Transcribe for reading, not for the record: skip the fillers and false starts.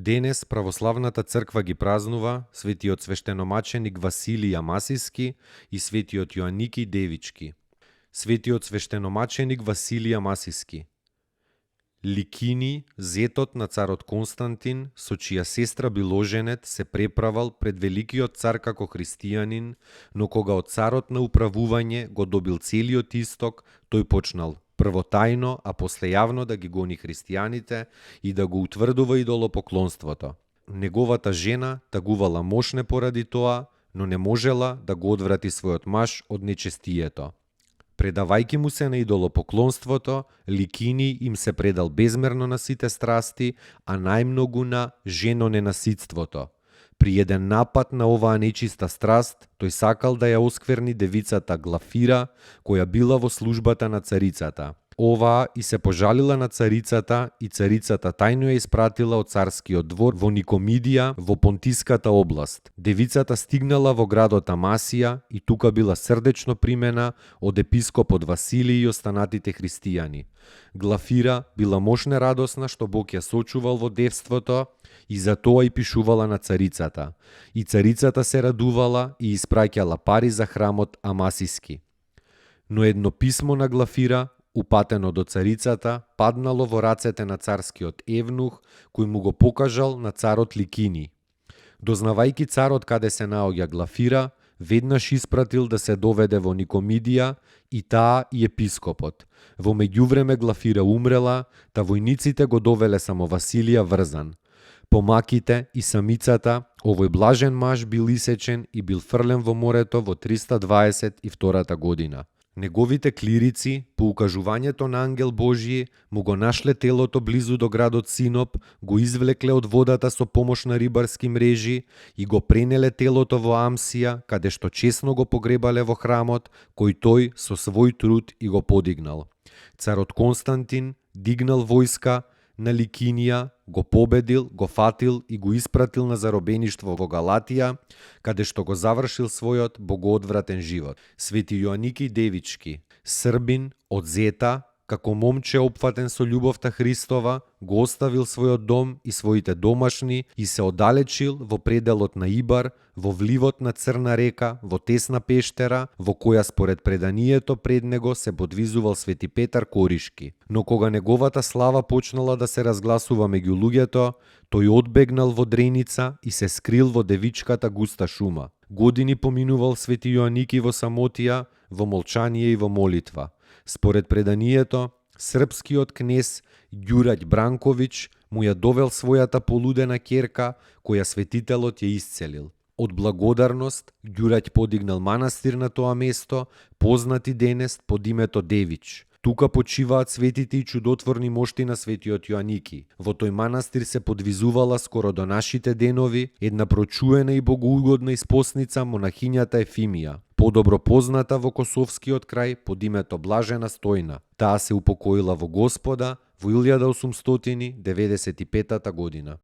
Денес православната црква ги празнува светиот свештеномаченик Василий Амасиски и светиот Јоанники Девички. Светиот свештеномаченик Василий Амасиски. Ликини, зетот на царот Константин, со чија сестра бил оженет, се преправал пред великиот цар како христијанин, но кога од царот на управување го добил целиот исток, тој почнал прво тајно, а после јавно да ги гони христијаните и да го утврдува идолопоклонството. Неговата жена тагувала мошне поради тоа, но не можела да го одврати својот маж од нечестието. Предавајќи му се на идолопоклонството, Ликини им се предал безмерно на сите страсти, а најмногу на женоненаситството. При еден напад на оваа нечиста страст, тој сакал да ја оскверни девицата Глафира, која била во службата на царицата. Оваа и се пожалила на царицата и царицата тајно ја испратила од царскиот двор во Никомидија во Понтиската област. Девицата стигнала во градот Амасија и тука била срдечно примена од епископот Василий и останатите христијани. Глафира била мошне радосна што Бог ја сочувал во девството и за тоа и пишувала на царицата. И царицата се радувала и испраќала пари за храмот Амасиски. Но едно писмо на Глафира, упатено до царицата, паднало во рацете на царскиот евнух, кој му го покажал на царот Ликини. Дознавајќи царот каде се наоѓа Глафира, веднаш испратил да се доведе во Никомидија и таа и епископот. Во меѓувреме Глафира умрела, та војниците го довеле само Василија врзан. Помаките и самицата, овој блажен маж бил исечен и бил фрлен во морето во 322 година. Неговите клирици, по укажувањето на ангел Божји, му го нашле телото близу до градот Синоп, го извлекле од водата со помош на рибарски мрежи и го пренеле телото во Амсија, каде што чесно го погребале во храмот, кој тој со свој труд и го подигнал. Царот Константин дигнал војска на Ликинија, го победил, го фатил и го испратил на заробеништво во Галатија, каде што го завршил својот богоодвратен живот. Свети Јоанники Девички, србин од Зета, како момче опфатен со љубовта Христова, го оставил својот дом и своите домашни и се оддалечил во пределот на Ибар, во вливот на Црна река, во тесна пештера, во која според преданието пред него се подвизувал Свети Петар Коришки. Но кога неговата слава почнала да се разгласува меѓу луѓето, тој одбегнал во Дреница и се скрил во девичката густа шума. Години поминувал Свети Јоанники во самотија, во молчание и во молитва. Според преданието, српскиот кнез Ѓураќ Бранковиќ му ја довел својата полудена ќерка, која светителот ја исцелил. Од благодарност, Ѓураќ подигнал манастир на тоа место, познат и денес под името Девич. Тука почиваат светите и чудотворни мошти на светиот Јоанники. Во тој манастир се подвизувала скоро до нашите денови една прочуена и богоугодна испосница монахињата Ефимија, подобро позната во Косовскиот крај под името Блажена Стојна. Таа се упокоила во Господа во 1895 година.